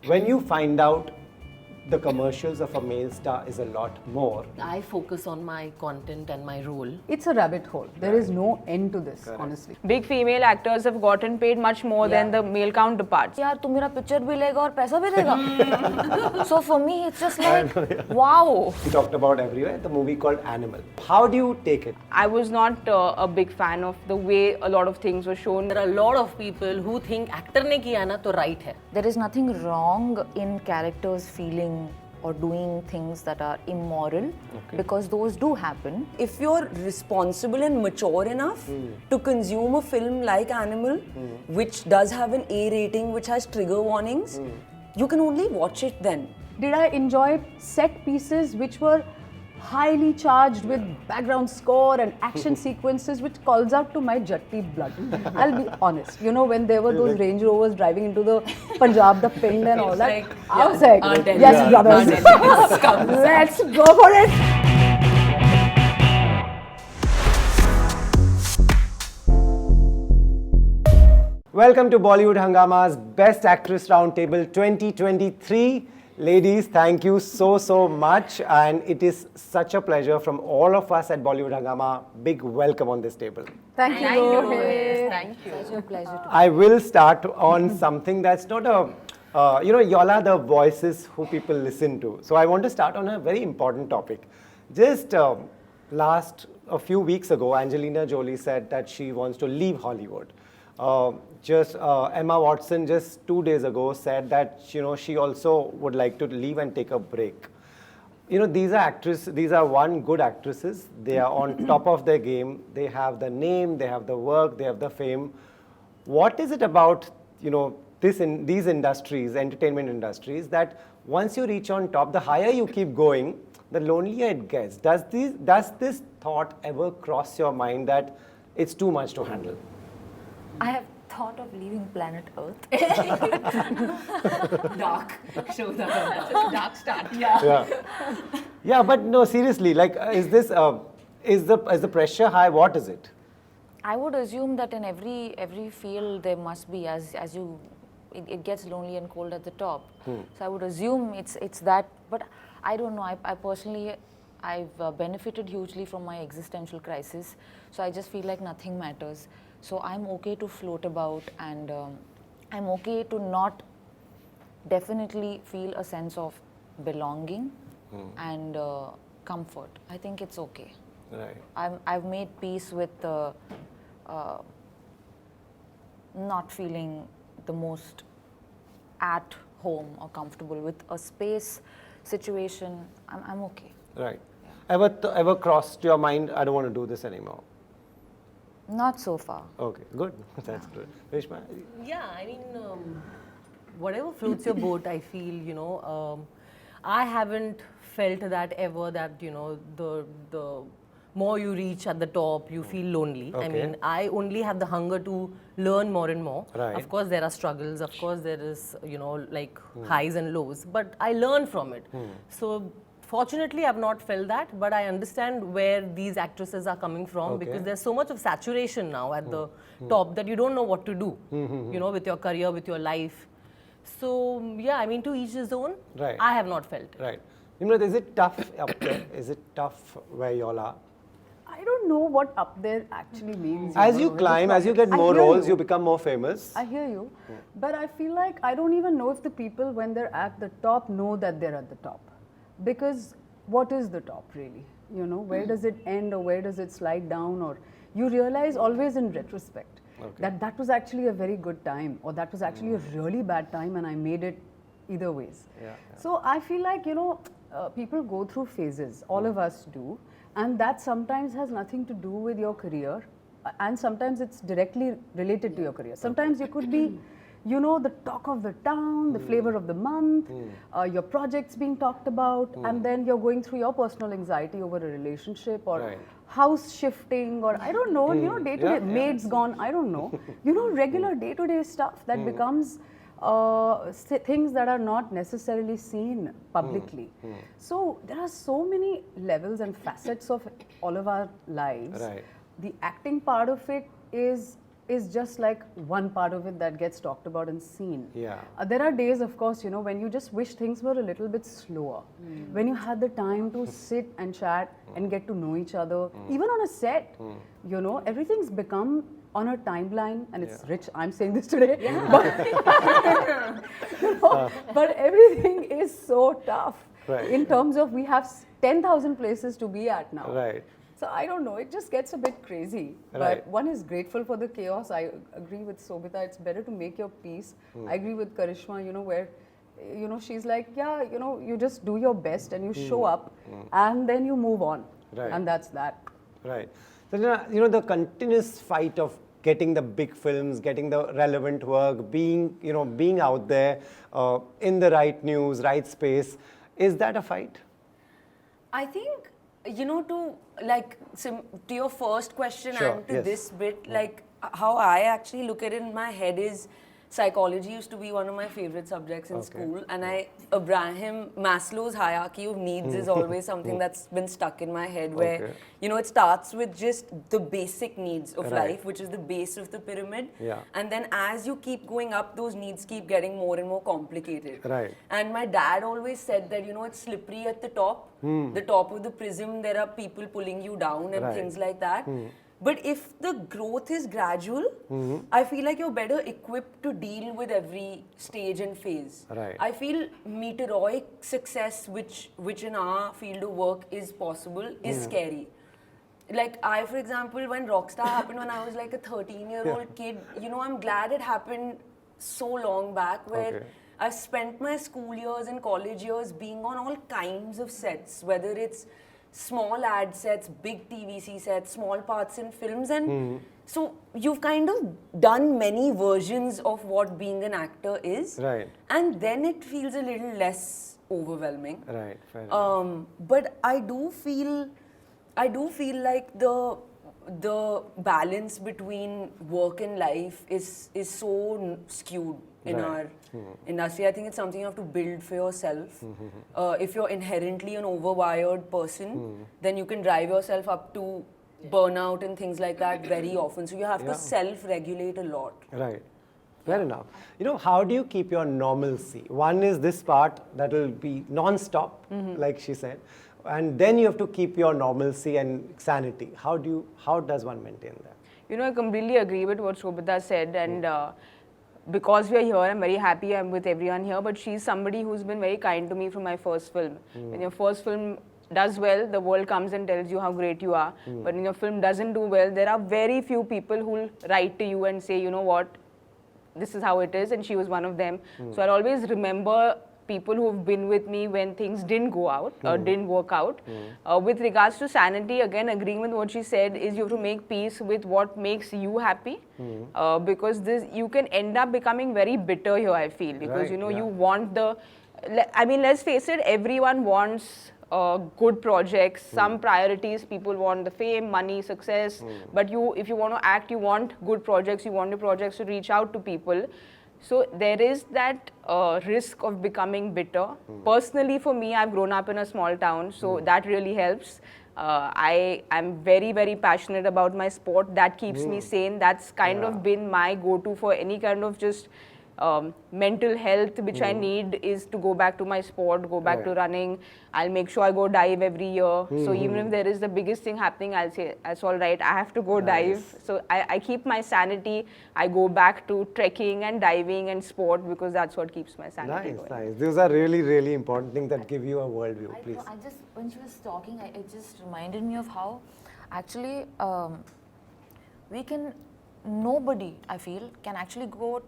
When you find out the commercials of a male star is a lot more. I focus on my content and my role. It's a rabbit hole. There is no end to this, honestly. Big female actors have gotten paid much more than the male counterparts. यार तू मेरा picture भी लेगा और पैसा भी देगा. So for me, it's just like, wow. We talked about everywhere, the movie called Animal. How do you take it? I was not a big fan of the way a lot of things were shown. There are a lot of people who think actor ने किया ना तो right है. There is nothing wrong in characters feeling or doing things that are immoral, because those do happen. If you're responsible and mature enough to consume a film like Animal, which does have an A rating, which has trigger warnings, you can only watch it then. Did I enjoy set pieces which were highly charged with background score and action sequences which calls out to my Jatti blood? I'll be honest. You know, when there were those Range Rovers driving into the Punjab, the Pind and all that, I was like, yes, brothers, let's go for it. Welcome to Bollywood Hungama's Best Actress Round Table 2023. Ladies, thank you so much, and it is such a pleasure from all of us at Bollywood Hungama. Big welcome on this table. Thank you. Thank you. It's a pleasure to I will start on something that's not a, y'all are the voices who people listen to. So I want to start on a very important topic. Just a few weeks ago, Angelina Jolie said that she wants to leave Hollywood. Emma Watson just 2 days ago said that she also would like to leave and take a break. These are one good actresses. They are on top of their game. They have the name, they have the work, they have the fame. What is it about these industries, entertainment industries, that once you reach on top, the higher you keep going, the lonelier it gets? Does this thought ever cross your mind that it's too much to handle? I have thought of leaving planet Earth. Dark. Show the dark start. Yeah, but no, seriously, like, is the pressure high? What is it? I would assume that in every field there must be, it gets lonely and cold at the top. So I would assume it's that, but I don't know. I personally, I've benefited hugely from my existential crisis. So I just feel like nothing matters. So I'm okay to float about, and I'm okay to not definitely feel a sense of belonging and comfort. I think it's okay. Right. I've made peace with not feeling the most at home or comfortable with a space situation. I'm okay. Right. Ever crossed your mind, I don't want to do this anymore? Not so far. Okay, good. That's good. Karishma? Yeah, I mean, whatever floats your boat, I feel, I haven't felt that ever, that, the more you reach at the top, you feel lonely. Okay. I mean, I only have the hunger to learn more and more. Right. Of course, there are struggles. Of course, there is, like highs and lows. But I learn from it. So, fortunately, I've not felt that, but I understand where these actresses are coming from, because there's so much of saturation now at the top that you don't know what to do, with your career, with your life. So, yeah, I mean, to each his own. Right. I have not felt it. Right. Nimrat, is it tough up there? Is it tough where y'all are? I don't know what up there actually means. As you climb, as you get more roles, you become more famous. I hear you. But I feel like I don't even know if the people, when they're at the top, know that they're at the top. Because what is the top really? Where does it end, or where does it slide down? Or you realize always in retrospect that was actually a very good time, or that was actually a really bad time, and I made it either ways. So I feel like, people go through phases, all of us do, and that sometimes has nothing to do with your career, and sometimes it's directly related to your career. Sometimes you could be the talk of the town, the flavor of the month, your projects being talked about, and then you're going through your personal anxiety over a relationship, or house shifting, or I don't know, day-to-day, maid's gone, I don't know. Regular day-to-day stuff that becomes things that are not necessarily seen publicly. So there are so many levels and facets of all of our lives. Right. The acting part of it is is just like one part of it that gets talked about and seen. Yeah. There are days, of course, you know, when you just wish things were a little bit slower. When you had the time to sit and chat and get to know each other, even on a set, you know, everything's become on a timeline, and it's rich. I'm saying this today, but everything is so tough in terms of we have 10,000 places to be at now. Right. So I don't know, it just gets a bit crazy. Right. But one is grateful for the chaos. I agree with Sobhita, it's better to make your peace. I agree with Karishma, you know, where, you know, she's like, yeah, you know, you just do your best and you show up and then you move on. Right. And that's that. Right. So, you know, the continuous fight of getting the big films, getting the relevant work, being, you know, being out there in the right news, right space, is that a fight? I think, you know, to your first question Sure, and to yes. this bit, like how I actually look at it in my head is psychology used to be one of my favorite subjects in school, and Abraham Maslow's hierarchy of needs is always something that's been stuck in my head, where you know, it starts with just the basic needs of life, which is the base of the pyramid, and then as you keep going up, those needs keep getting more and more complicated. Right. And my dad always said that, you know, it's slippery at the top. The top of the prism, there are people pulling you down and things like that. But if the growth is gradual, I feel like you're better equipped to deal with every stage and phase. Right. I feel meteoric success, which in our field of work is possible, is scary. Like I, for example, when Rockstar happened when I was like a 13-year-old kid, you know, I'm glad it happened so long back, where I've spent my school years and college years being on all kinds of sets, whether it's small ad sets, big TVC sets, small parts in films, and so you've kind of done many versions of what being an actor is, Right. and then it feels a little less overwhelming. Right. Fair enough. But I do feel like the balance between work and life is so skewed in our industry. I think it's something you have to build for yourself. If you're inherently an overwired person, then you can drive yourself up to burnout and things like that very often. So you have to self-regulate a lot. Right. Fair enough. You know, how do you keep your normalcy? One is this part that will be non-stop, like she said, and then you have to keep your normalcy and sanity. How does one maintain that? You know, I completely agree with what Sobhita said, and because we are here, I'm very happy I'm with everyone here, but she's somebody who's been very kind to me from my first film. When your first film does well, the world comes and tells you how great you are. But when your film doesn't do well, there are very few people who will write to you and say, you know what, this is how it is, and she was one of them. So I'll always remember people who have been with me when things didn't go out or didn't work out. With regards to sanity, again, agreeing with what she said, is you have to make peace with what makes you happy, because you can end up becoming very bitter here, I feel, because you know, you want I mean, let's face it, everyone wants good projects, some priorities. People want the fame, money, success, but if you want to act, you want good projects, you want your projects to reach out to people. So there is that risk of becoming bitter. Personally, for me, I've grown up in a small town, so that really helps. I am very, very passionate about my sport. That keeps me sane. That's kind of been my go-to for any kind of just mental health which I need, is to go back to my sport, go back to running. I'll make sure I go dive every year. So even if there is the biggest thing happening, I'll say, that's all right, I have to go dive. So I keep my sanity. I go back to trekking and diving and sport, because that's what keeps my sanity going. Nice. Those are really, really important things that give you a worldview, please. When she was talking, it just reminded me of how actually nobody, I feel, can actually grow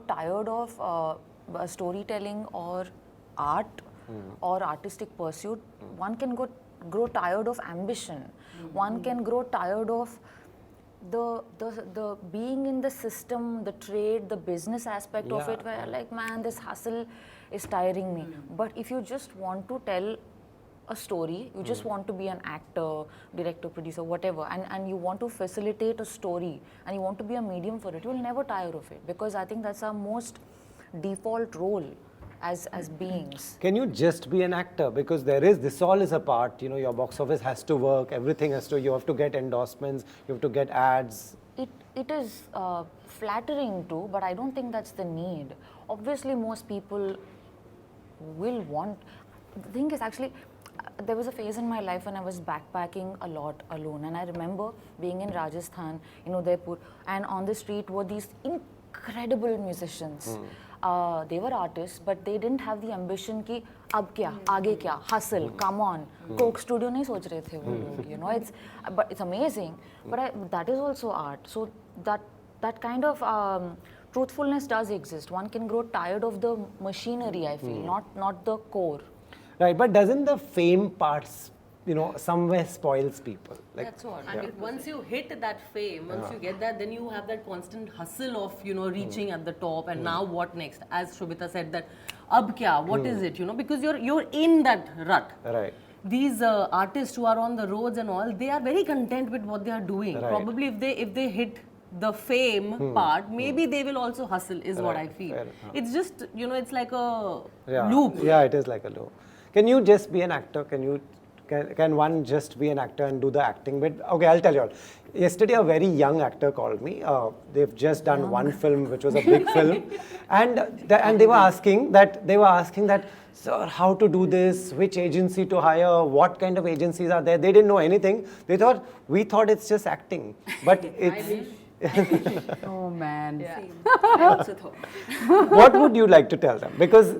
tired of storytelling or art or artistic pursuit. One can grow tired of ambition. One can grow tired of the being in the system, the trade, the business aspect of it, where like, man, this hustle is tiring me. But if you just want to tell a story, you just want to be an actor, director, producer, whatever, and you want to facilitate a story, and you want to be a medium for it, you will never tire of it, because I think that's our most default role as beings. Can you just be an actor? Because this all is a part, you know, your box office has to work, everything has to, you have to get endorsements, you have to get ads. it is flattering too, but I don't think that's the need. Obviously, most people will want. The thing is, actually, there was a phase in my life when I was backpacking a lot alone, and I remember being in Rajasthan, Udaipur, and on the street were these incredible musicians. They were artists, but they didn't have the ambition ki ab kya, aage kya, hustle, come on. Coke studio nahi soch rahe the wo log, but it's amazing. But that is also art. So that kind of truthfulness does exist. One can grow tired of the machinery, I feel, not the core. Right, but doesn't the fame parts, somewhere spoils people? Like, That's what. And once you hit that fame, once you get that, then you have that constant hustle of, reaching at the top. And now what next? As Sobhita said that, ab kya? What is it? Because you're in that rut. Right. These artists who are on the roads and all, they are very content with what they are doing. Right. Probably if they hit the fame part, maybe they will also hustle, is what I feel. It's just, it's like a loop. Yeah, it is like a loop. Can you just be an actor? Can one just be an actor and do the acting bit? Okay, I'll tell you all. Yesterday, a very young actor called me. They've just done one film, which was a big film, and they were asking that, sir, how to do this? Which agency to hire? What kind of agencies are there? They didn't know anything. We thought it's just acting, but it's. Oh man. Yeah. I also thought. What would you like to tell them? Because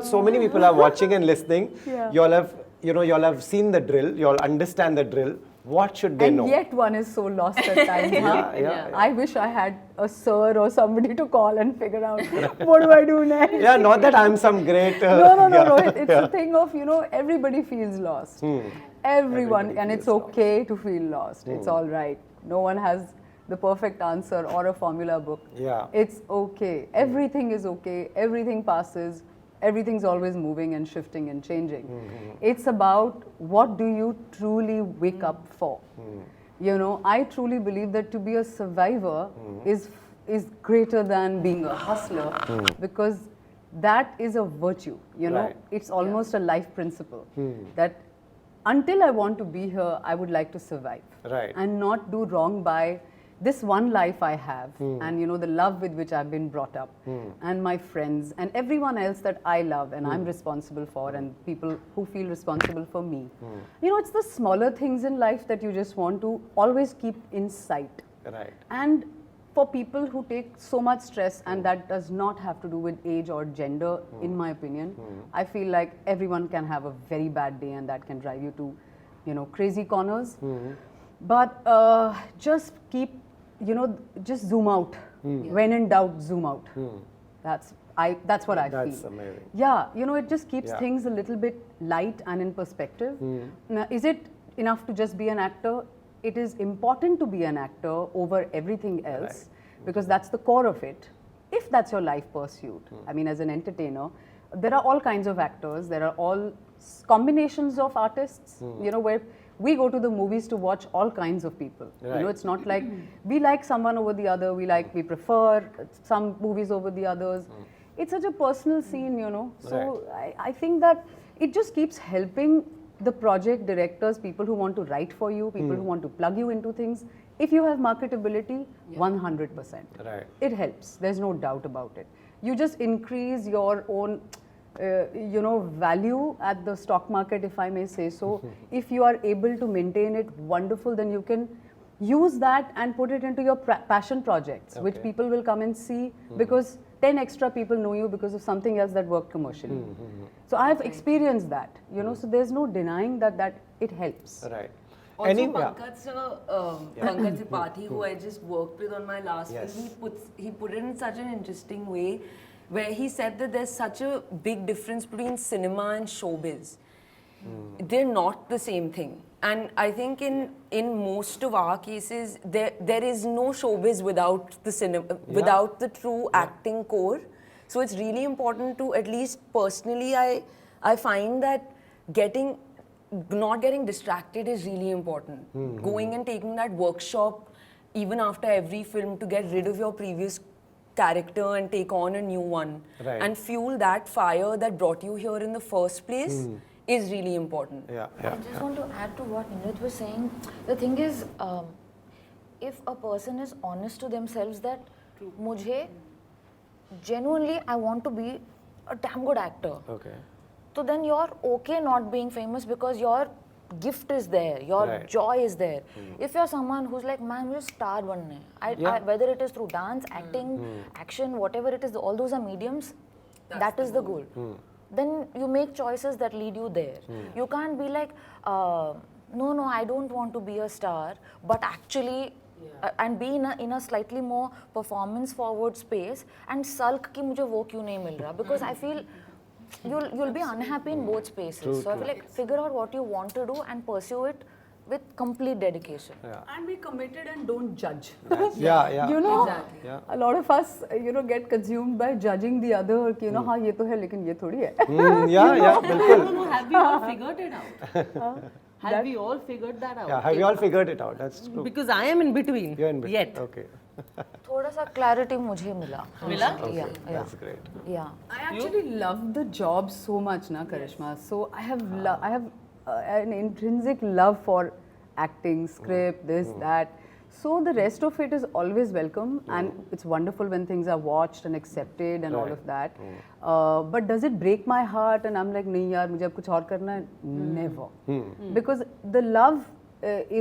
so many people are watching and listening. Yeah. You all have seen the drill. You all understand the drill. What should they know? And yet one is so lost at times. Yeah. I wish I had a sir or somebody to call and figure out what do I do next. Yeah, not that I'm some great. No, Rohit. It's a thing of, everybody feels lost. Everyone, and it's okay to feel lost. It's all right. No one has the perfect answer or a formula book. Yeah. It's okay. Everything is okay. Everything passes. Everything's always moving and shifting and changing. It's about what do you truly wake up for. I truly believe that to be a survivor is greater than being a hustler, because that is a virtue. Right. It's almost a life principle that until I want to be here, I would like to survive, Right. and not do wrong by this one life I have, and the love with which I've been brought up, and my friends and everyone else that I love and I'm responsible for, and people who feel responsible for me. It's the smaller things in life that you just want to always keep in sight. Right. And for people who take so much stress, and that does not have to do with age or gender, in my opinion, I feel like everyone can have a very bad day and that can drive you to, crazy corners. But just keep, just zoom out. When in doubt, zoom out. That's what I feel. That's amazing. Yeah, it just keeps things a little bit light and in perspective. Now, is it enough to just be an actor? It is important to be an actor over everything else, because that's the core of it. If that's your life pursuit, I mean, as an entertainer, there are all kinds of actors. There are all combinations of artists, where we go to the movies to watch all kinds of people. Right. It's not like we like someone over the other, we prefer some movies over the others. It's such a personal scene, So I think that it just keeps helping the project directors, people who want to write for you, people who want to plug you into things. If you have marketability, 100%. Right. It helps. There's no doubt about it. You just increase your own value at the stock market, if I may say so. If you are able to maintain it, wonderful, then you can use that and put it into your passion projects, which people will come and see, because 10 extra people know you because of something else that worked commercially. So I have experienced that, so there's no denying that it helps. Right. Also, Pankaj Tripathi, who I just worked with on my last film, he put it in such an interesting way, where he said that there's such a big difference between cinema and showbiz. They're not the same thing. And I think in most of our cases, there is no showbiz without the cinema, without the true acting core. So it's really important to, at least personally, I find that not getting distracted is really important. Going and taking that workshop, even after every film, to get rid of your previous character and take on a new one. Right. And fuel that fire that brought you here in the first place is really important. I just want to add to what Nimrat was saying. The thing is, if a person is honest to themselves that mujhe genuinely I want to be a damn good actor. Okay. So then you're okay not being famous because your gift is there, your Right. joy is there. If you're someone who's like, man, mujhe star banna hai. Yeah. Whether it is through dance, acting, action, whatever it is, all those are mediums. That is the goal. Then you make choices that lead you there. You can't be like, no, I don't want to be a star, but actually, and be in a slightly more performance forward space and sulk ki mujhe wo kyun nahi mil raha, because I feel you'll be unhappy in both spaces. So I feel like figure out what you want to do and pursue it with complete dedication. And be committed and don't judge. Yeah. You know, Yeah. a lot of us, get consumed by judging the other. हाँ ये तो है लेकिन ये थोड़ी है. Yeah, bilkul. No, have we all figured it out? Have we all figured that out? Yeah, have you all figured it out? That's true. Because I am in between. You're in between. Yet. Okay. थोड़ा सा clarity मुझे मिला. Okay. Yeah. That's great. Yeah. I actually love the job so much, na Karishma. So I have an intrinsic love for acting, script, this, that. So the rest of it is always welcome, and it's wonderful when things are watched and accepted and all Right. of that. But does it break my heart and I'm like, nahi yaar, mujhe ab kuch aur karna hai? Never. Because the love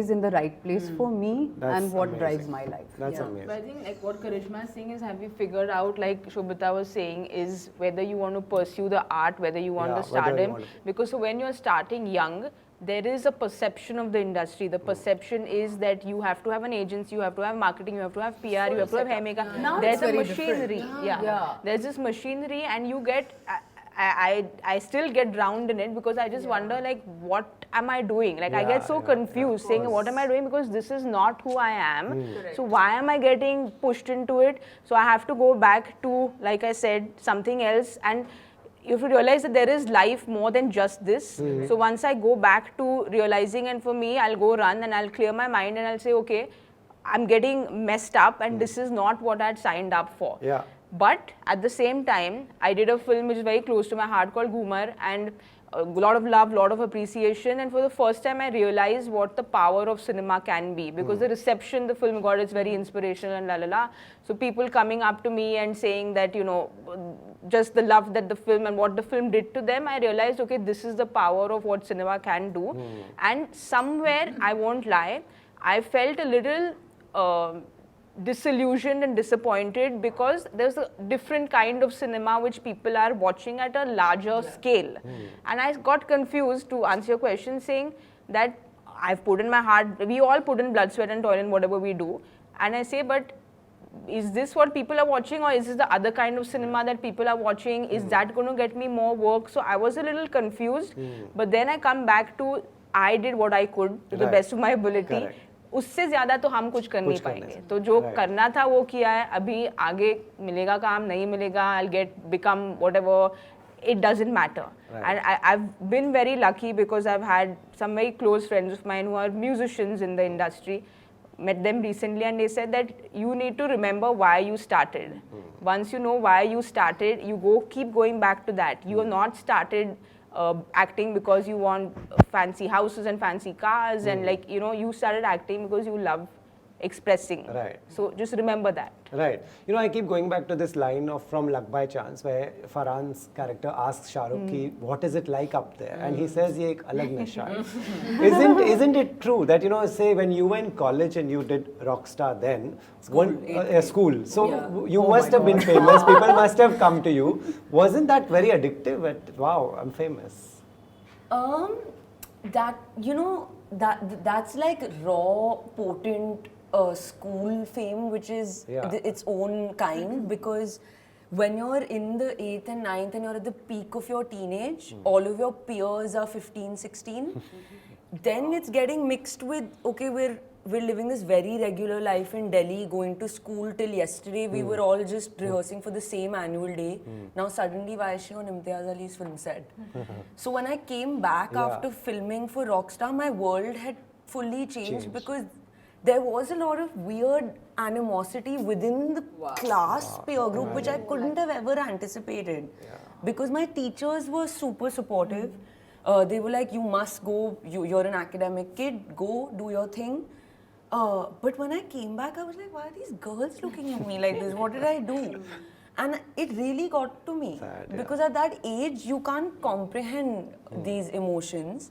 is in the right place for me That's and what amazing. drives my life. That's But I amazing. think like what Karishma is saying is, have you figured out, like Sobhita was saying, is whether you want to pursue the art, whether you want Yeah, the whether you stardom. want to- Because so when you're starting young, there is a perception of the industry. The perception is that you have to have an agency, you have to have marketing, you have to have PR, you have to have hair makeup. Now There's it's a very machinery. different. Yeah. There's this machinery, and you get. I still get drowned in it because I just wonder, like, what am I doing? Like, I get so confused saying, what am I doing? Because this is not who I am. So why am I getting pushed into it? So I have to go back to, like I said, something else. And you have to realize that there is life more than just this. So once I go back to realizing, and for me, I'll go run and I'll clear my mind and I'll say, okay, I'm getting messed up and this is not what I'd signed up for. Yeah. But at the same time, I did a film which is very close to my heart called Ghoomer, and a lot of love, lot of appreciation, and for the first time I realized what the power of cinema can be, because the reception the film got is very inspirational and la la la. So people coming up to me and saying that, just the love that the film and what the film did to them, I realized, okay, this is the power of what cinema can do. And somewhere, I won't lie, I felt a little disillusioned and disappointed because there's a different kind of cinema which people are watching at a larger scale. And I got confused, to answer your question, saying that I've put in my heart, we all put in blood, sweat and toil in whatever we do. And I say, but is this what people are watching, or is this the other kind of cinema that people are watching? Is that going to get me more work? So I was a little confused, but then I come back to, I did what I could to the Right. best of my ability. Correct. उससे ज़्यादा तो हम कुछ कर नहीं कुछ कर नहीं पाएंगे. सकते. तो जो Right. करना था वो किया है. अभी आगे मिलेगा काम नहीं मिलेगा, I'll become whatever, it doesn't matter. Right. And I've been very lucky because I've had some very close friends of mine who are musicians in the industry. Met them recently and they said that you need to remember why you started. Once you know why you started, you keep going back to that. You are not started acting because you want fancy houses and fancy cars and you started acting because you love expressing. Right. So just remember that. Right. I keep going back to this line of From Luck by Chance where Farhan's character asks Shah Rukh ki, what is it like up there? And he says, ye ek alag nasha hai. Isn't it true that, say when you were in college and you did Rockstar then, school. So you must have been famous. People must have come to you. Wasn't that very addictive? Wow, I'm famous. That's like raw, potent school fame, which is its own kind, because when you're in the 8th and 9th and you're at the peak of your teenage, all of your peers are 15, 16, then it's getting mixed with, okay, we're living this very regular life in Delhi, going to school till yesterday. We were all just rehearsing for the same annual day. Now suddenly, why is she on Imtiaz Ali's film set? So when I came back after filming for Rockstar, my world had fully changed because there was a lot of weird animosity within the class peer group, which I couldn't have ever anticipated. Because my teachers were super supportive. They were like, you must go, you're an academic kid, go do your thing. But when I came back, I was like, why are these girls looking at me like this? What did I do? And it really got to me. Sad, yeah. Because at that age, you can't comprehend these emotions.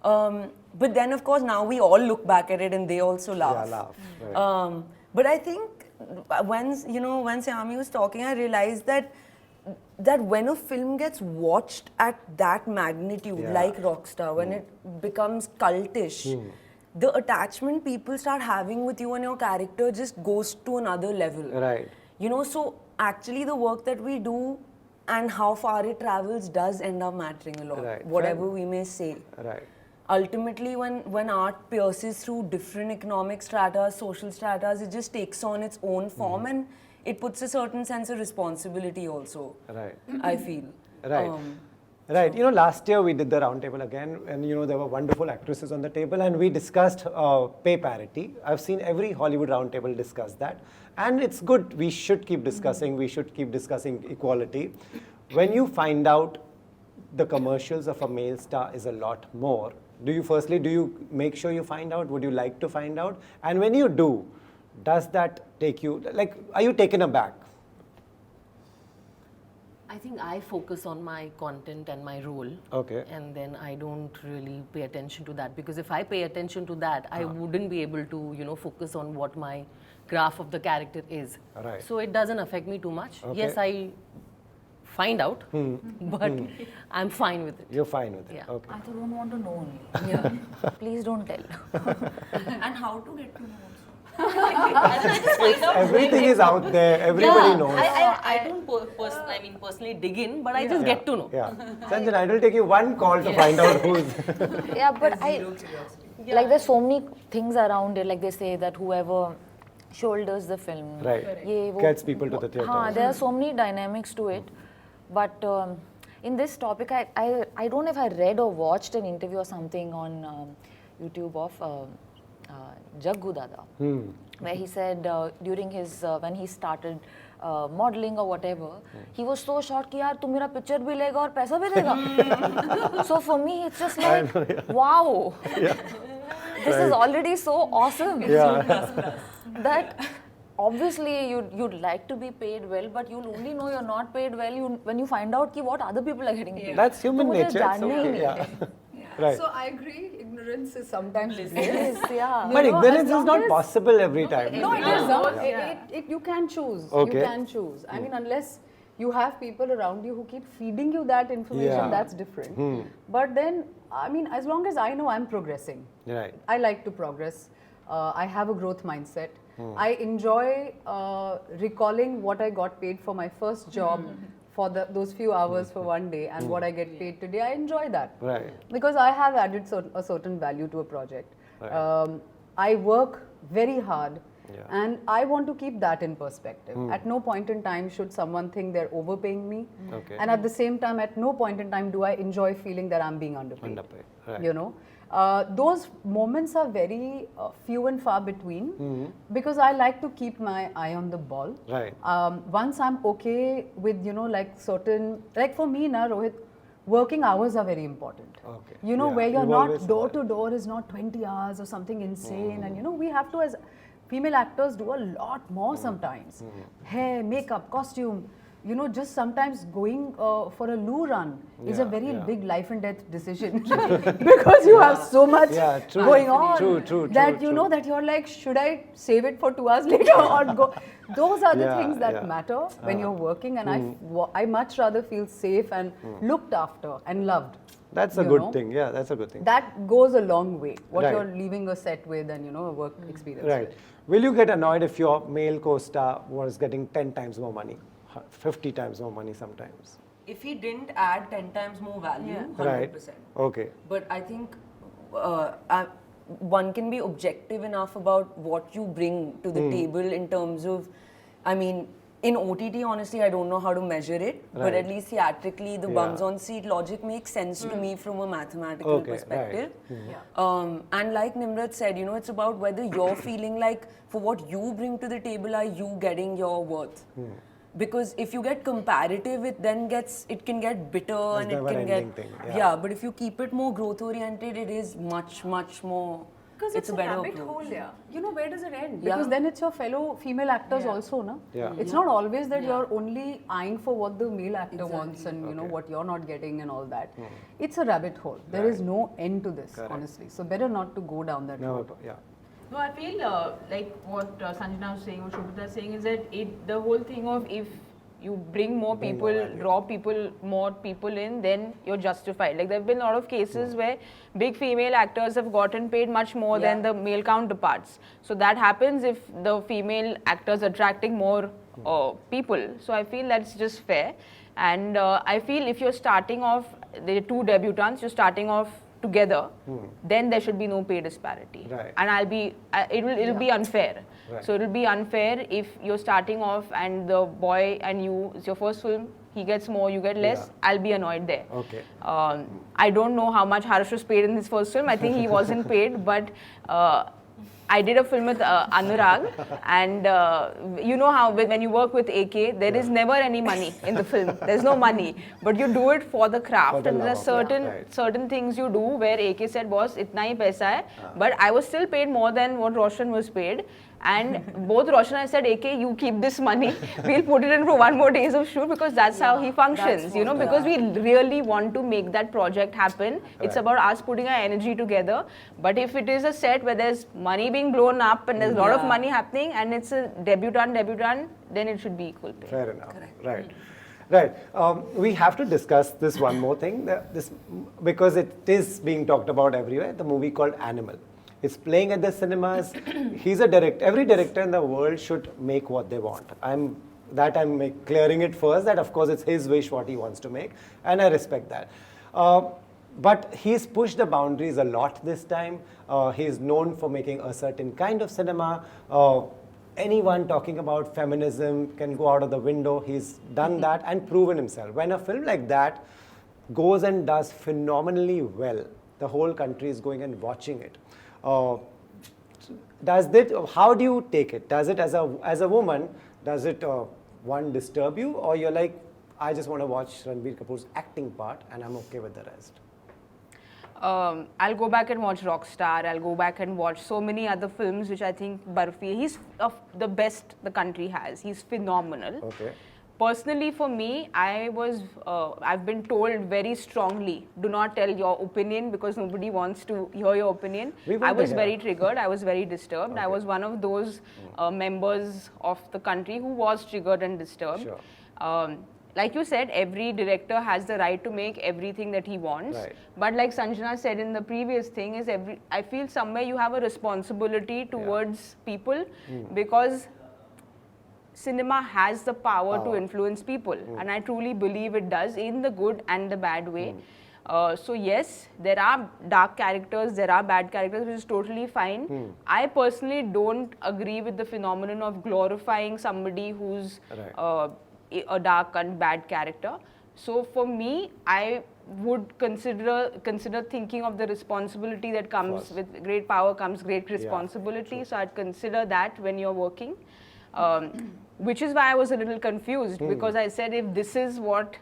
But then, of course, now we all look back at it and they also laugh. Yeah, laugh. Right. But I think when Saiyami was talking, I realized that when a film gets watched at that magnitude, Yeah. like Rockstar, when it becomes cultish, the attachment people start having with you and your character just goes to another level. Right. You know, so actually the work that we do and how far it travels does end up mattering a lot, Right. whatever we may say. Right. Ultimately, when art pierces through different economic strata, social stratas, it just takes on its own form and it puts a certain sense of responsibility also, Right. I feel. Right. Right. You know, last year we did the round table again, and you know there were wonderful actresses on the table, and we discussed pay parity. I've seen every Hollywood round table discuss that, and it's good. We should keep discussing. We should keep discussing equality. When you find out the commercials of a male star is a lot more, do you make sure you find out? Would you like to find out? And when you do, does that take you, like, are you taken aback? I think I focus on my content and my role. Okay. And then I don't really pay attention to that, because if I pay attention to that, I wouldn't be able to, you know, focus on what my graph of the character is. Right. So it doesn't affect me too much. Okay. Yes, I find out, but I'm fine with it. You're fine with it. Yeah. Okay. I don't want to know only. Yeah. Please don't tell. And how to get to know also. Everything is out there. Everybody knows. I don't personally dig in, but I just get to know. Yeah. Sanjana, it will take you one call to find out who's. Yeah, but like there's so many things around it. Like they say that whoever shoulders the film, Right. ye wo- Gets people to the theatre. There are so many dynamics to it. But in this topic, I don't know if I read or watched an interview or something on YouTube of Jaggu Dada, where he said during his when he started modeling or whatever, he was so shocked कि यार तू मेरा picture भी लेगा और पैसा भी देगा. So for me, it's just like wow, this is already so awesome. That obviously you'd like to be paid well, but you'll only know you're not paid well when you find out कि what other people are getting paid. That's human तो मुझे nature. It's जानना ही okay. नहीं. Yeah. Right. So I agree, ignorance is sometimes bliss. Yes, yeah. But You know, ignorance as is long not as- possible every time. No, it is not. You can choose. Okay. You can choose. I mean, unless you have people around you who keep feeding you that information, Yeah. that's different. But then, I mean, as long as I know I'm progressing, Right. I like to progress. I have a growth mindset. I enjoy recalling what I got paid for my first job for those few hours for one day and what I get paid today. I enjoy that. Right. Because I have added a certain value to a project. Right. I work very hard. Yeah. And I want to keep that in perspective. At no point in time should someone think they're overpaying me. Okay. And at the same time, at no point in time do I enjoy feeling that I'm being underpaid. Underpaid, right. You know, those moments are very few and far between because I like to keep my eye on the ball. Right. Once I'm okay with, you know, like certain, like for me, na, Rohit, working hours are very important. Okay. You know, Yeah, where you're you've not always door said. to door is not 20 hours or something insane. And, you know, we have to, as female actors, do a lot more sometimes. Hair, makeup, costume. You know, just sometimes going for a loo run is a very big life and death decision because you have so much true. going on True, that you true. know that you're like, should I save it for 2 hours later or go? Those are the Yeah, things that yeah. matter when you're working, and I much rather feel safe and looked after and loved. That's a you good know. thing. Yeah, that's a good thing. That goes a long way. What Right. you're leaving a set with and, you know, a work experience Right. with. Will you get annoyed if your male co-star was getting 10 times more money, 50 times more money sometimes? If he didn't add 10 times more value, 100%. Right. Okay. But I think one can be objective enough about what you bring to the table in terms of, I mean, in OTT, honestly, I don't know how to measure it, but at least theatrically, the bums on seat logic makes sense to me from a mathematical Okay, right. perspective. And like Nimrat said, you know, it's about whether you're feeling like for what you bring to the table, are you getting your worth? Because if you get comparative, it can get bitter and it can never-ending get thing, yeah. But if you keep it more growth oriented, it is much more Because it's a better rabbit approach. hole, yeah. You know, where does it end? Yeah. Because then it's your fellow female actors also, no? Yeah. It's not always that you're only eyeing for what the male actor wants and, you know, what you're not getting and all that. It's a rabbit hole. There is no end to this, honestly. So better not to go down that road. Yeah. No, I feel like what Sanjana was saying, what Sobhita was saying is that the whole thing of if you bring more people, draw more people in, then you're justified. Like there have been a lot of cases where big female actors have gotten paid much more than the male counterparts. So that happens if the female actors attracting more people. So I feel that's just fair. And I feel if you're starting off, the two debutants, you're starting off together, then there should be no pay disparity. Right. And it'll be unfair. Right. So it'll be unfair if you're starting off and the boy and you, it's your first film, he gets more, you get less, I'll be annoyed there. Okay. I don't know how much Harsh was paid in his first film. I think he wasn't paid, but I did a film with Anurag, and you know how when you work with AK, there is never any money in the film. There's no money, but you do it for the craft, and there are certain things you do where AK said, "Boss, itna hi paisa hai," but I was still paid more than what Roshan was paid. And both Roshan and I said, AK, you keep this money. We'll put it in for one more days of shoot because that's how he functions, you know, because we really want to make that project happen. It's about us putting our energy together. But if it is a set where there's money being blown up and there's a lot of money happening and it's a debutant, then it should be equal pay. Fair enough. Correct. Right. We have to discuss this one more thing, because it is being talked about everywhere, the movie called Animal. It's playing at the cinemas. He's a director. Every director in the world should make what they want. I'm clearing it first, that of course it's his wish what he wants to make, and I respect that. But he's pushed the boundaries a lot this time. He's known for making a certain kind of cinema. Anyone talking about feminism can go out of the window. He's done that and proven himself. When a film like that goes and does phenomenally well, the whole country is going and watching it. How do you take it? Does it, as a woman, does it one disturb you, or you're like, I just want to watch Ranbir Kapoor's acting part and I'm okay with the rest? I'll go back and watch Rockstar. I'll go back and watch so many other films which I think Barfi, he's of the best the country has. He's phenomenal. Okay. Personally, for me, I've been told very strongly, do not tell your opinion because nobody wants to hear your opinion. I was very triggered. I was very disturbed. Okay. I was one of those members of the country who was triggered and disturbed. Sure. Like you said, every director has the right to make everything that he wants. Right. But like Sanjana said in the previous thing, I feel somewhere you have a responsibility towards people because cinema has the power to influence people, and I truly believe it does in the good and the bad way. So yes, there are dark characters, there are bad characters, which is totally fine. I personally don't agree with the phenomenon of glorifying somebody who's a dark and bad character. So for me, I would consider thinking of the responsibility that comes with great power comes great responsibility. So I'd consider that when you're working. Which is why I was a little confused because I said if this is what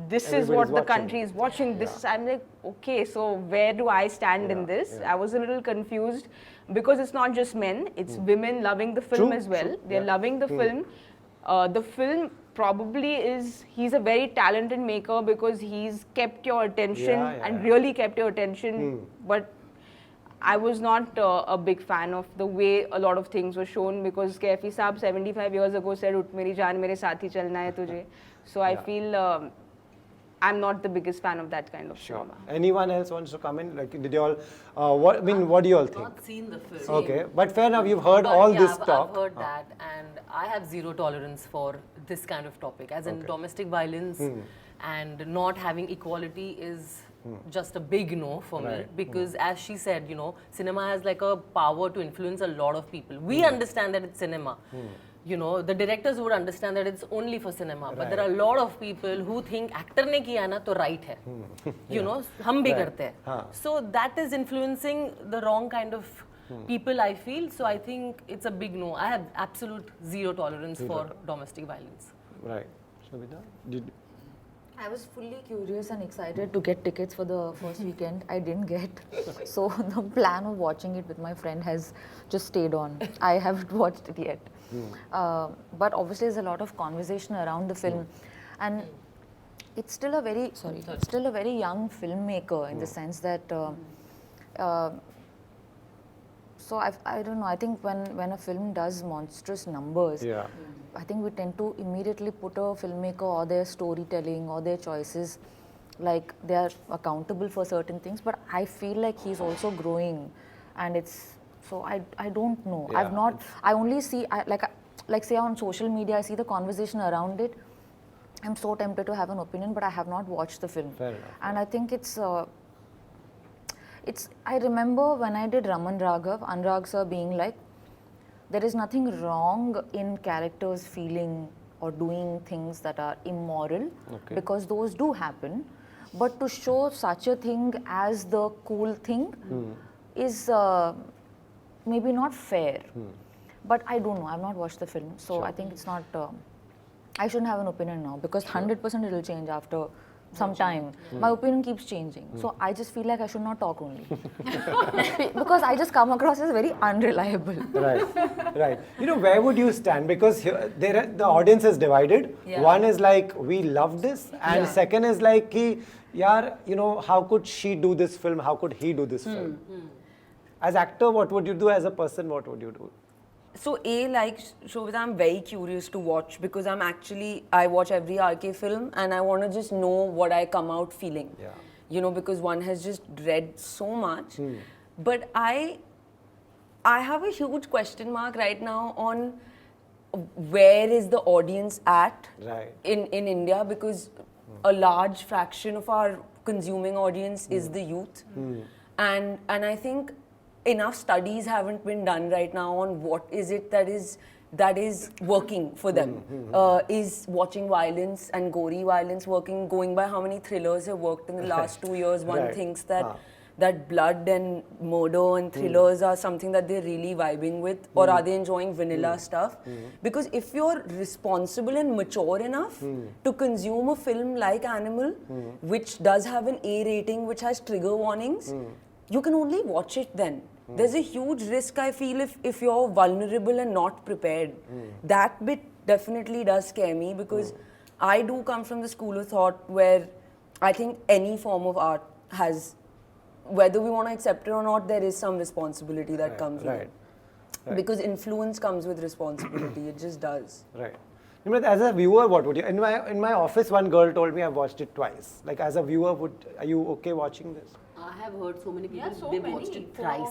the country is watching, I'm like, okay, so where do I stand in this? I was a little confused because it's not just men, it's women loving the film as well. They're loving the film. The film probably he's a very talented maker because he's kept your attention and really kept your attention. But I was not a big fan of the way a lot of things were shown because Kaifi Saab 75 years ago said, "Ut meri jaan, mere saath hi chalna hai tujhe." So I feel I'm not the biggest fan of that kind of cinema. Anyone else wants to come in? Like, did you all? What do you all think? I've not seen the film. Okay, but fair enough. You've heard all this talk. I've heard that, and I have zero tolerance for this kind of topic. As in domestic violence and not having equality is just a big no for me, because as she said, you know, cinema has like a power to influence a lot of people. We understand that it's cinema. You know, the directors would understand that it's only for cinema, but there are a lot of people who think actor ne kiya na to right hai. You know, hum bhi karte hai. So that is influencing the wrong kind of people, I feel. So I think it's a big no. I have absolute zero tolerance for domestic violence. Right. Sobhita, I was fully curious and excited to get tickets for the first weekend. I didn't get. So the plan of watching it with my friend has just stayed on. I haven't watched it yet. But obviously there's a lot of conversation around the film. And it's still a very, still a very young filmmaker in the sense that, so I don't know, I think when a film does monstrous numbers, I think we tend to immediately put a filmmaker or their storytelling or their choices, like they are accountable for certain things, but I feel like he's also growing, and it's, so I don't know. I've not, I only see, like say on social media, I see the conversation around it. I'm so tempted to have an opinion, but I have not watched the film. Fair enough. And I think it's, I remember when I did Raman Raghav, Anurag sir being like, there is nothing wrong in characters feeling or doing things that are immoral, because those do happen. But to show such a thing as the cool thing is maybe not fair. But I don't know, I've not watched the film, so I think it's not, I shouldn't have an opinion now, because 100% it will change after some time. My opinion keeps changing. So I just feel like I should not talk only. Because I just come across as very unreliable. Right. You know, where would you stand? Because here, the audience is divided. One is like, we love this. And second is like, yaar, you know, how could she do this film? How could he do this film? As actor, what would you do? As a person, what would you do? So like Sobhita, I'm very curious to watch, because I watch every RK film and I want to just know what I come out feeling. You know, because one has just read so much. But I have a huge question mark right now on where is the audience at in India, because a large fraction of our consuming audience is the youth. And I think enough studies haven't been done right now on what is it that is working for them. Is watching violence and gory violence working? Going by how many thrillers have worked in the last 2 years, one thinks that blood and murder and thrillers are something that they're really vibing with, or are they enjoying vanilla stuff? Because if you're responsible and mature enough to consume a film like Animal, which does have an A rating, which has trigger warnings, you can only watch it then. There's a huge risk, I feel, if you're vulnerable and not prepared. That bit definitely does scare me, because I do come from the school of thought where I think any form of art has, whether we want to accept it or not, there is some responsibility that comes with it. Because influence comes with responsibility, it just does. Nimrat, as a viewer, what would you, in my office, one girl told me I've watched it twice. Like, as a viewer, are you okay watching this? I have heard so many people, they watched it thrice.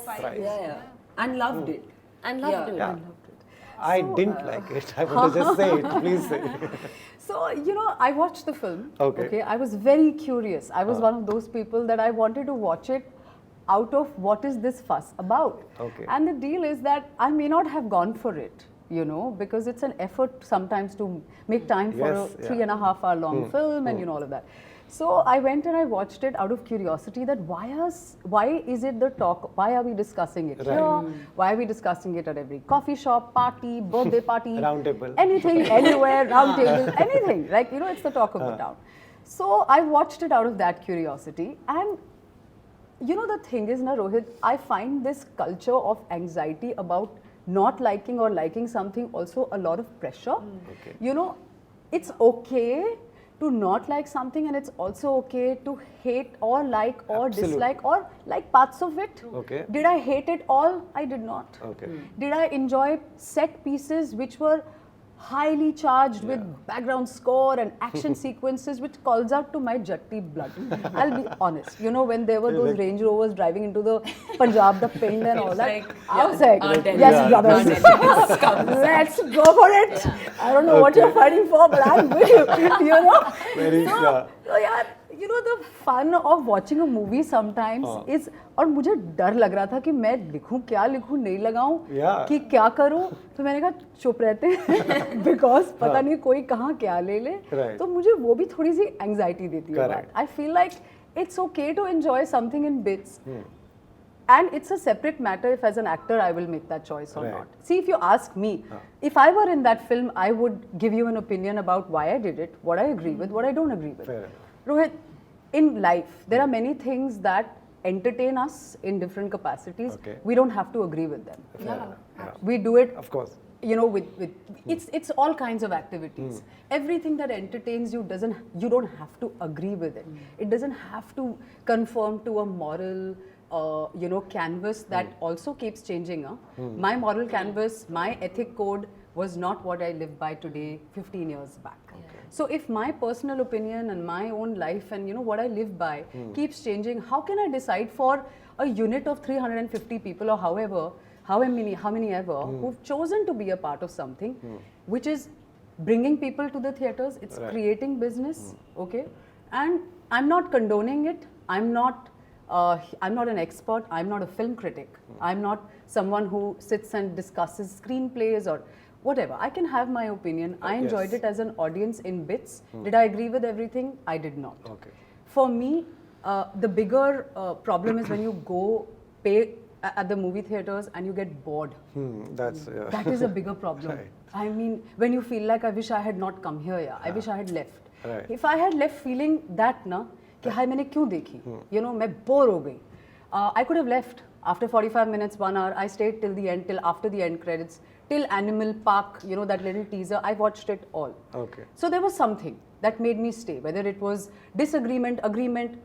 And loved it. And loved it. I didn't like it. I want to just say it. Please say it. So, you know, I watched the film. Okay. I was very curious. I was one of those people that I wanted to watch it out of what is this fuss about. And the deal is that I may not have gone for it, you know, because it's an effort sometimes to make time for a 3.5 hour long film and, you know, all of that. So I went and I watched it out of curiosity that why is it the talk? Why are we discussing it here? Why are we discussing it at every coffee shop, party, birthday party, round table, anything, anywhere, round table, anything. Like, you know, it's the talk of the town. So I watched it out of that curiosity. And you know, the thing is, na Rohit, I find this culture of anxiety about not liking or liking something also a lot of pressure. You know, it's okay to not like something, and it's also okay to hate or like or dislike or like parts of it. Did I hate it all? I did not. Did I enjoy set pieces which were highly charged with background score and action sequences which calls out to my Jatti blood? I'll be honest. You know, when there were those Range Rovers driving into the Punjab, the Pind and all that, I was like, yes, brothers, let's go for it. I don't know what you're fighting for, but I'm with you, you know. So yeah, you know, the fun of watching a movie sometimes is, और मुझे डर लग रहा था कि मैं लिखूं क्या लिखूं नहीं लगाऊं कि क्या करूं, तो मैंने कहा चुप रहते हैं बिकॉज पता नहीं कोई कहाँ क्या ले ले, तो मुझे वो भी थोड़ी सी एंग्जाइटी देती है बात. I feel like it's okay to enjoy something in bits. And it's a separate matter if as an actor I will make that choice or Right. not. See, if you ask me, if I were in that film, I would give you an opinion about why I did it, what I agree with, what I don't agree with. Fair enough. Rohit, in life, there are many things that entertain us in different capacities. Okay. We don't have to agree with them. Fair enough. Yeah. We do it, Of course. you know, with it's all kinds of activities. Everything that entertains you you don't have to agree with it. It doesn't have to conform to a moral you know, canvas that also keeps changing. My moral canvas, my ethic code was not what I live by today 15 years back. So if my personal opinion and my own life and you know what I live by keeps changing, how can I decide for a unit of 350 people or how many ever who've chosen to be a part of something which is bringing people to the theaters, it's creating business, okay? And I'm not condoning it. I'm not an expert. I'm not a film critic. I'm not someone who sits and discusses screenplays or whatever. I can have my opinion. I enjoyed it as an audience in bits. Did I agree with everything? I did not. Okay. For me, the bigger problem is when you go pay at the movie theaters and you get bored. That's That is a bigger problem. Right. I mean, when you feel like I wish I had not come here, I wish I had left. Right. If I had left feeling that na, कि हाय मैंने क्यों देखी, you know, मैं bore हो गई. I could have left after 45 minutes, 1 hour. I stayed till the end, till after the end credits, till Animal Park, you know, that little teaser. I watched it all. Okay. So there was something that made me stay, whether it was disagreement, agreement,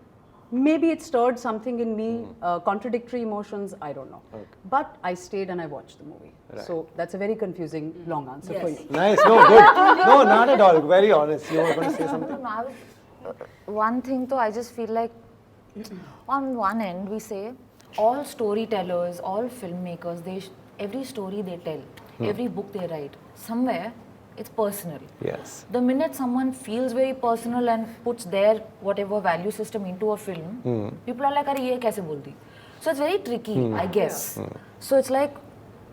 maybe it stirred something in me, contradictory emotions, I don't know. Okay. But I stayed and I watched the movie. Right. So that's a very confusing, long answer for you. Nice. No, good. No, not at all. Very honest. You were going to say something? No, one thing though, I just feel like on one end we say all storytellers, all filmmakers, every story they tell, every book they write, somewhere it's personal. Yes. The minute someone feels very personal and puts their whatever value system into a film, people are like, "Arey, ye kaise bol di?" So it's very tricky, I guess. So it's like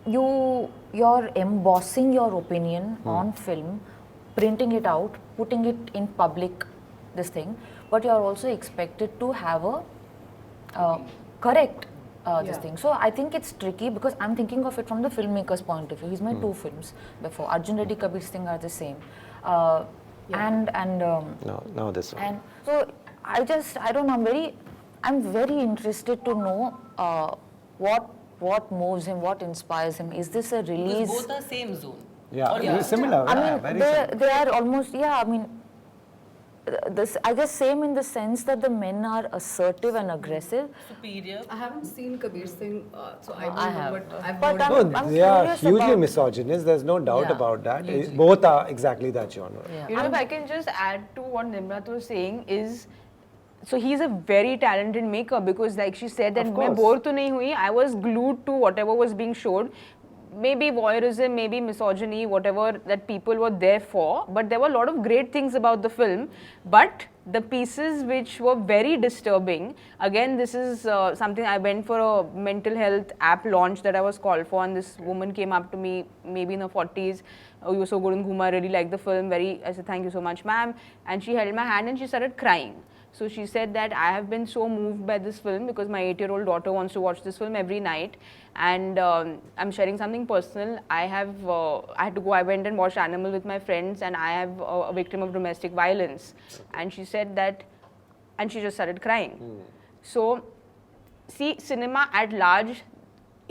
you're embossing your opinion on film, printing it out, putting it in public, this thing, but you're also expected to have a correct this thing. So I think it's tricky because I'm thinking of it from the filmmaker's point of view. He's made 2 films before. Arjun Reddy, Kabir Singh are the same. No, this one. And so I don't know, I'm very interested to know what moves him, what inspires him. Is this a release? Both are same zone. Yeah, similar. I yeah, mean, very similar. they are almost, I mean, I guess same in the sense that the men are assertive and aggressive. Superior. I haven't seen Kabir Singh, so I don't I know, have. but I've But heard I'm They are curious hugely about- misogynist. There's no doubt Yeah, about that. hugely. Both are exactly that genre. You know, if I can just add to what Nimrat was saying is, so he's a very talented maker because like she said that Of मैं course. bore तो नहीं हुई, I was glued to whatever was being showed. Maybe voyeurism, maybe misogyny, whatever that people were there for, but there were a lot of great things about the film, but the pieces which were very disturbing, again this is something, I went for a mental health app launch that I was called for, and this woman came up to me, maybe in her 40s, "Oh, you were so good in Ghoomer, I really liked the film, I said, "Thank you so much, ma'am," and she held my hand and she started crying. So she said that I have been so moved by this film because my 8-year-old daughter wants to watch this film every night, and I'm sharing something personal. I had to go, I went and watched Animal with my friends, and I have a victim of domestic violence. And she said that, and she just started crying. So, see, cinema at large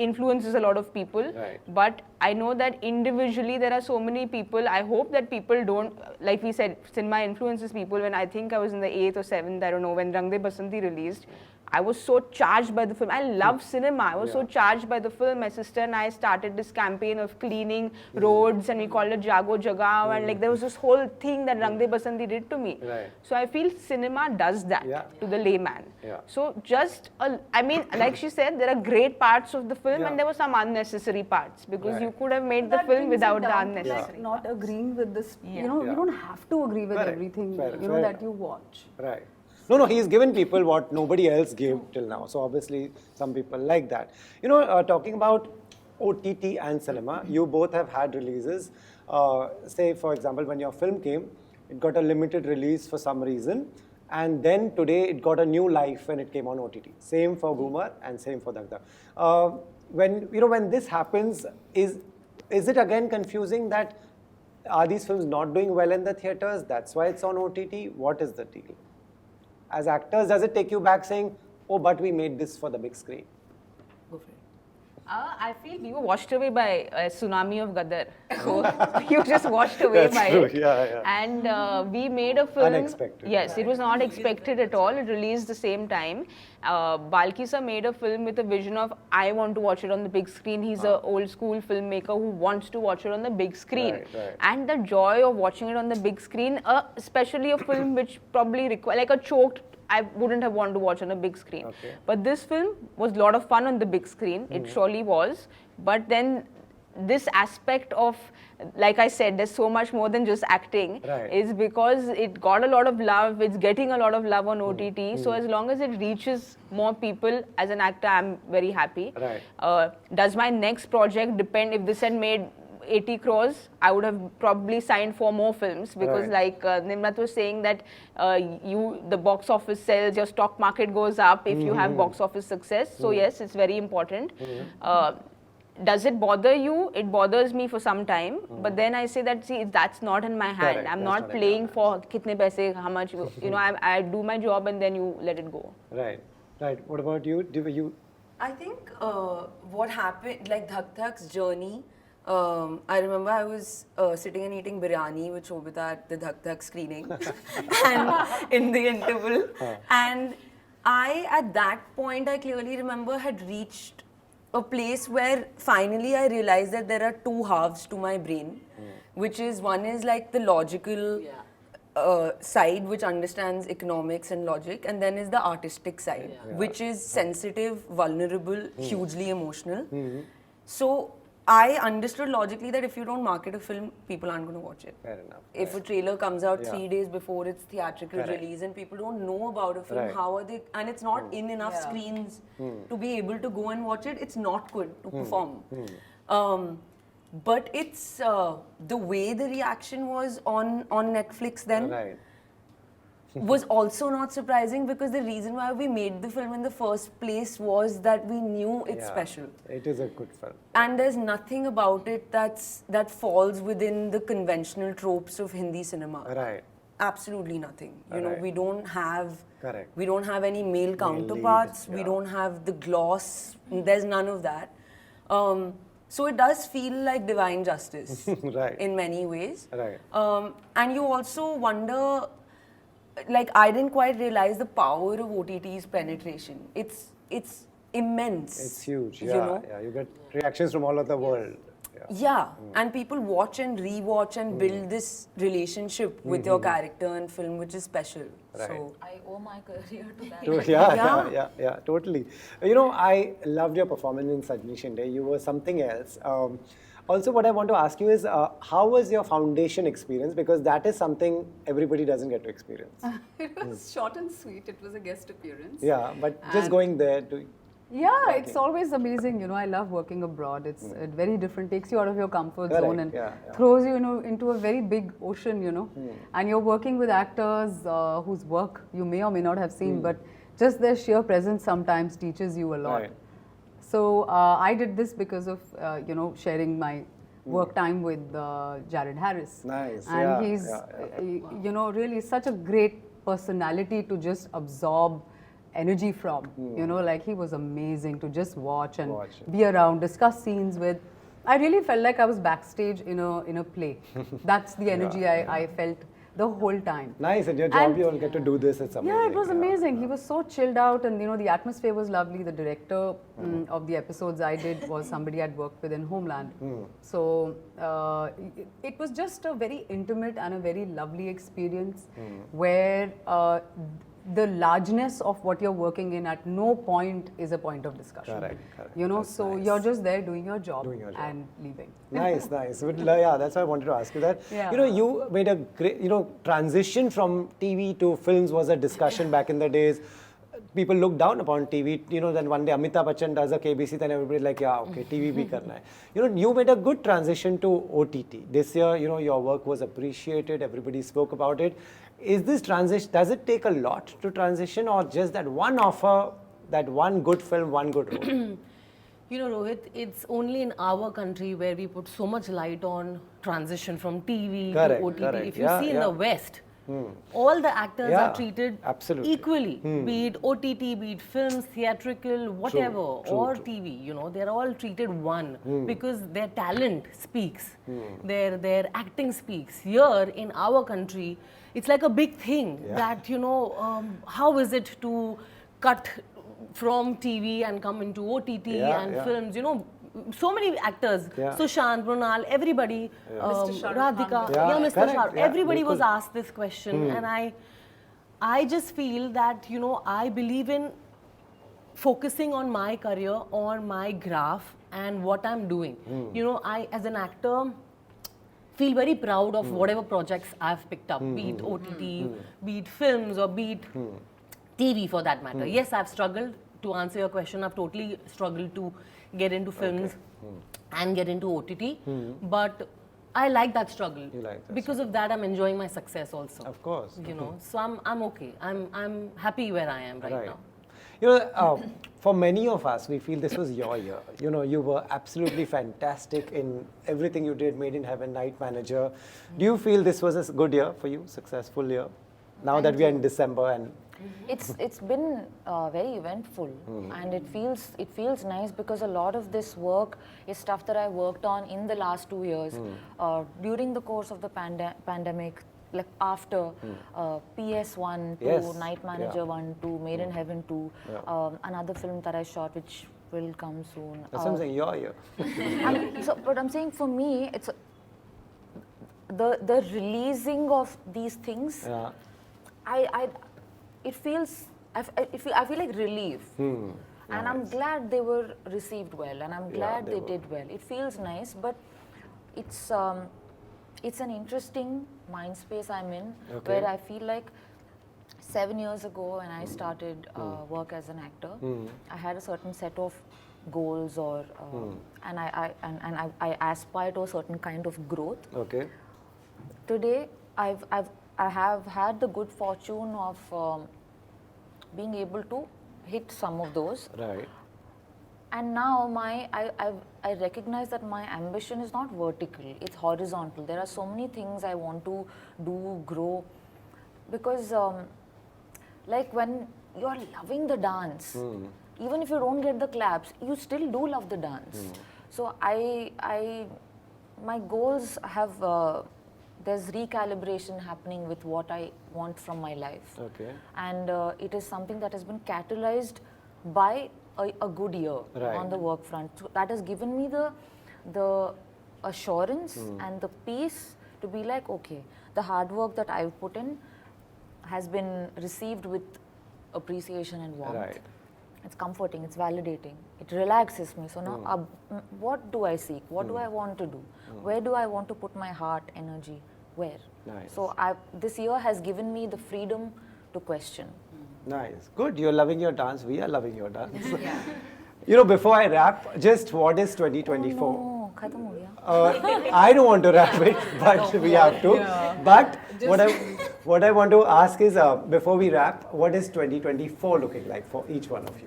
influences a lot of people, Right. but I know that individually there are so many people. I hope that people don't, like we said, cinema influences people. When I think I was in the 8th or 7th, I don't know, when Rang De Basanti released, I was so charged by the film. I love cinema. I was so charged by the film. My sister and I started this campaign of cleaning roads, and we called it Jago Jagao, and like there was this whole thing that Rang De Basanti did to me. Right. So I feel cinema does that to the layman. Yeah. So just, I mean, like she said, there are great parts of the film, Yeah. and there were some unnecessary parts because Right. you could have made the that film brings it without the down to, unnecessary. like, not agreeing with this. You know, Yeah. you don't have to agree with Correct. everything Fair you know that enough. you watch. Right. No, he's given people what nobody else gave till now. So obviously, some people like that. You know, talking about OTT and cinema, you both have had releases. Say, for example, when your film came, it got a limited release for some reason, And then today it got a new life when it came on OTT. Same for Ghoomer and same for Dhak Dhak. When this happens, is it again confusing that are these films not doing well in the theaters? That's why it's on OTT. What is the deal? As actors, does it take you back saying, "Oh, but we made this for the big screen"? Go for it. I feel we were washed away by a tsunami of Gadar. So you just washed away That's by true. it. Yeah. And we made a film. Unexpected. Yes, it was not expected at all. It released the same time. Balki sir made a film with a vision of, I want to watch it on the big screen. He's an old school filmmaker who wants to watch it on the big screen. Right. And the joy of watching it on the big screen, especially a film which probably requires, like a choked, I wouldn't have wanted to watch on a big screen. Okay. But this film was a lot of fun on the big screen. It surely was. But then this aspect of, like I said, there's so much more than just acting. Right. Is because it got a lot of love. It's getting a lot of love on OTT. So as long as it reaches more people, as an actor, I'm very happy. Right. Does my next project depend? If this had made 80 crores, I would have probably signed 4 more films, because Right. like Nimrat was saying that the box office sells, your stock market goes up if you have box office success. So yes, it's very important. Does it bother you? It bothers me for some time, but then I say that, see, that's not in my hand. Correct. I'm That's not not in playing your for kitne paise, how much, I do my job and then you let it go. Right. What about you? I think what happened, like Dhak Dhak's journey, I remember I was sitting and eating biryani with Sobhita at the Dhak Dhak screening and in the interval. And at that point, I clearly remember had reached a place where finally I realized that there are 2 halves to my brain, which is, one is like the logical side, which understands economics and logic, and then is the artistic side, which is sensitive, vulnerable, hugely emotional. So I understood logically that if you don't market a film, people aren't going to watch it. Fair enough. If a trailer comes out Yeah. 3 days before its theatrical Correct. release and people don't know about a film, Right. how are they, and it's not in enough screens to be able to go and watch it, it's not good to perform. But it's the way the reaction was on Netflix then Right. was also not surprising, because the reason why we made the film in the first place was that we knew it's Yeah. special. It is a good film. And there's nothing about it that falls within the conventional tropes of Hindi cinema. Right. Absolutely nothing. You know, Right. we don't have Correct. we don't have any male counterparts. lead, We yeah. don't have the gloss. There's none of that. So it does feel like divine justice Right. in many ways. Right. And you also wonder, like, I didn't quite realize the power of OTT's penetration. It's immense. It's huge. You Yeah. know? Yeah. You get reactions from all over the world. Yeah. Yeah, and people watch and rewatch and build this relationship with your character and film, which is special. Right. So I owe my career to that. Yeah, totally. You know, I loved your performance in Sajni Shinde. You were something else. Also, what I want to ask you is, how was your foundation experience? Because that is something everybody doesn't get to experience. It was short and sweet. It was a guest appearance. Yeah, but just And- going there to... Yeah, it's always amazing. You know, I love working abroad. It's very different. Takes you out of your comfort Correct, zone and yeah. throws you, into a very big ocean. You know, and you're working with actors whose work you may or may not have seen, but just their sheer presence sometimes teaches you a lot. Right. So I did this because of sharing my work time with Jared Harris. Nice, And yeah, he's yeah. really such a great personality to just absorb energy from. Like he was amazing to just watch and be around, discuss scenes with. I really felt like I was backstage in a play. That's the energy I felt the whole time. Nice, and your job, you all get to do this. It's amazing. Yeah, it was amazing. He was so chilled out, and the atmosphere was lovely. The director of the episodes I did was somebody I'd worked with in Homeland. So it was just a very intimate and a very lovely experience where the largeness of what you're working in at no point is a point of discussion. Correct. That's So nice. you're just there doing your job, Doing your job. and leaving. Nice. But, yeah, that's why I wanted to ask you that. Yeah. You made a great, transition from TV to films was a discussion back in the days. People look down upon TV, then one day Amitabh Bachchan does a KBC, then everybody's like, yeah, okay, TV bhi karna hai. You made a good transition to OTT. This year, your work was appreciated, everybody spoke about it. Is this transition, does it take a lot to transition, or just that one offer, that one good film, one good role? You know, Rohit, it's only in our country where we put so much light on transition from TV Correct, to OTT. correct. If you Yeah, see in yeah. the West, all the actors Yeah, are treated absolutely. equally, be it OTT, be it films, theatrical, whatever, or true. TV. You know, they're all treated one because their talent speaks, their acting speaks. Here in our country, it's like a big thing that, you know, how is it to cut from TV and come into OTT and films, you know, so many actors, Sushant, Mrunal, everybody, Radhika, Mr. correct, Shah, yeah, everybody was bilkul. asked this question, and I just feel that, you know, I believe in focusing on my career, on my graph and what I'm doing. You know, I as an actor feel very proud of whatever projects I've picked up, be it OTT, be it films, or be it TV for that matter. Yes, I've struggled. To answer your question, I've totally struggled to get into films and get into OTT, but I like that struggle. You like that because of that, I'm enjoying my success also. Of course. You know, so I'm okay. I'm happy where I am right now. You know, for many of us, we feel this was your year. You know, you were absolutely fantastic in everything you did, Made in Heaven, Night Manager. Do you feel this was a good year for you, successful year? Now that we are in December and... It's been very eventful, and it feels nice because a lot of this work is stuff that I worked on in the last 2 years during the course of the pandemic, like after PS1 2, Night Manager 1, 2, Made in Heaven 2, another film that I shot which will come soon. That's what I'm saying, your year. But I'm saying for me, it's the releasing of these things. I feel like relief, and I'm glad they were received well, and I'm glad they did well. It feels nice, but it's an interesting mind space I'm in, where I feel like 7 years ago when I started work as an actor, I had a certain set of goals, or and I aspire to a certain kind of growth. Okay. Today, I have had the good fortune of being able to hit some of those. Right. And now I recognize that my ambition is not vertical, it's horizontal. There are so many things I want to do, grow, because like when you're loving the dance, even if you don't get the claps, you still do love the dance. So my goals have, there's recalibration happening with what I want from my life. Okay. And it is something that has been catalyzed by a good year on the work front. So that has given me the assurance and the peace to be like, okay, the hard work that I've put in has been received with appreciation and warmth. Right. It's comforting, it's validating, it relaxes me. So now, what do I seek? What do I want to do? Where do I want to put my heart, energy? Where? Nice. So this year has given me the freedom to question. Nice. Good. You're loving your dance. We are loving your dance. You know, before I wrap, just what is 2024? Oh, khatam ho gaya. I don't want to wrap it, but we have to. But what I want to ask is, before we wrap, what is 2024 looking like for each one of you?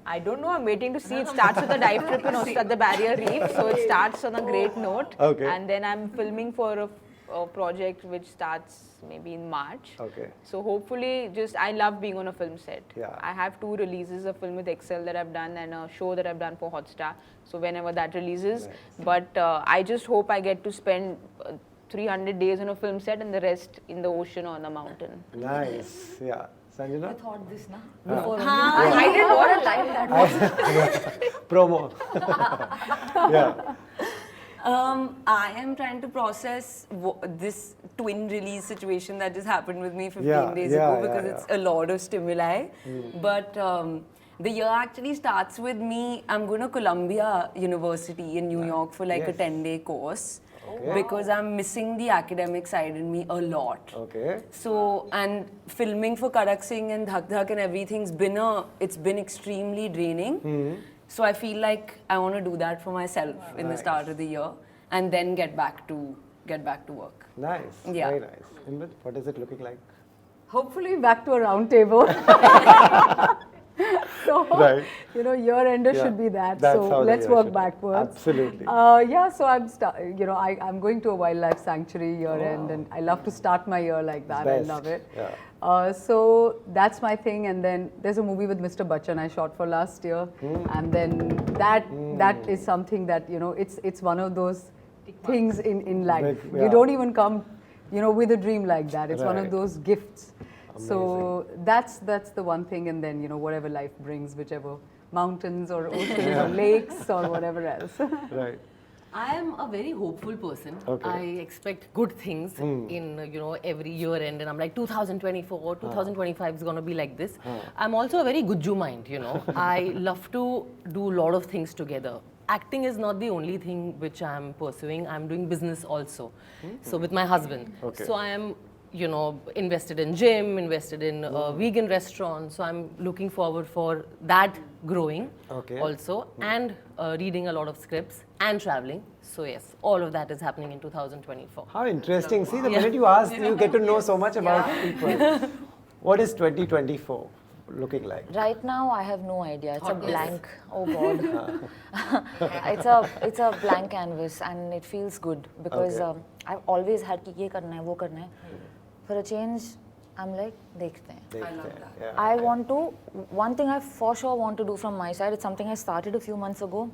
I don't know. I'm waiting to see. It starts with a dive trip at the Barrier Reef, so it starts on a great note. Okay. And then I'm filming for a project which starts maybe in March. Okay. So hopefully, I love being on a film set. Yeah. I have 2 releases, a film with Excel that I've done and a show that I've done for Hotstar. So whenever that releases, but I just hope I get to spend 300 days on a film set and the rest in the ocean or on a mountain. Nice. Yeah. Sanjana? You thought this, na? Before I didn't what a life that was. Promo. Yeah. I am trying to process this twin release situation that just happened with me 15 days ago because it's a lot of stimuli. But the year actually starts with me. I'm going to Columbia University in New York for like a 10-day course. Because I'm missing the academic side in me a lot. Okay. So, and filming for Karak Singh and Dhak Dhak and everything's been extremely draining. So I feel like I want to do that for myself in the start of the year and then get back to get back to work. Nice. Yeah. Very nice. Nimrat, what is it looking like? Hopefully back to a round table. So, Right. year-ender Yeah. should be that. That's So how the let's year work should- backwards. Absolutely. Yeah, so I'm going to a wildlife sanctuary year-end, and I love to start my year like that. Best. I love it. Yeah. So that's my thing, and then there's a movie with Mr. Bachchan I shot for last year, and then that is something that it's one of those things in life. Big, yeah. You don't even come, with a dream like that. It's one of Right. those gifts. So that's the one thing, and then whatever life brings, whichever mountains or oceans or lakes or whatever else. Right. I am a very hopeful person. Okay. I expect good things in every year end, and I'm like 2024 or 2025 is going to be like this. I'm also a very gujju mind. I love to do a lot of things together. Acting is not the only thing which I'm pursuing. I'm doing business also. So with my husband. Okay. So I am invested in gym, invested in a vegan restaurant. So I'm looking forward for that growing also, and reading a lot of scripts and traveling. So yes, all of that is happening in 2024. How interesting. See, the minute you ask, you get to know so much about people. What is 2024 looking like? Right now, I have no idea. It's a blank. Oh God, it's a blank canvas, and it feels good because I've always had कि ये करना है, वो करना है. For a change, I'm like, देखते हैं. I love that. Yeah. I want to. One thing I for sure want to do from my side. It's something I started a few months ago.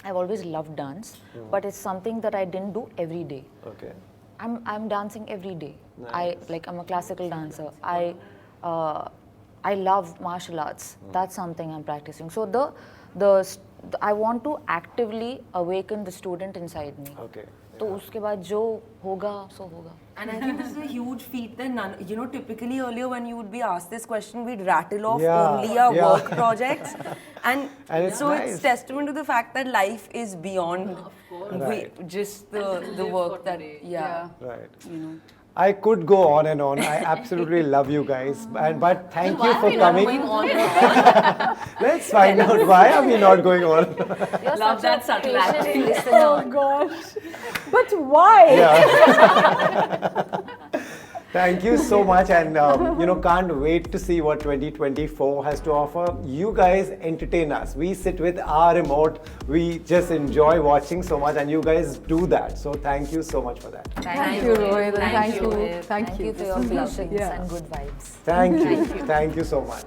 I've always loved dance, but it's something that I didn't do every day. Okay. I'm dancing every day. Nice. I'm a classical dancer. I love martial arts. That's something I'm practicing. So I want to actively awaken the student inside me. Okay. तो उसके बाद जो होगा सो होगा. And I think this is a huge feat that typically earlier when you would be asked this question, we'd rattle off only our work projects. And it's so nice. it's testament to the fact that life is beyond just the work that, Right. I could go on and on. I absolutely love you guys. But thank you for coming. Let's find out why are we not going on. You're Love such that a subtle patient acting. listener. Oh gosh. But why? Thank you so much, and can't wait to see what 2024 has to offer. You guys entertain us. We sit with our remote. We just enjoy watching so much, and you guys do that. So thank you so much for that. Thank you, Rohit. and Thank you. Thank you for your patience and good vibes. Thank you. Thank you so much.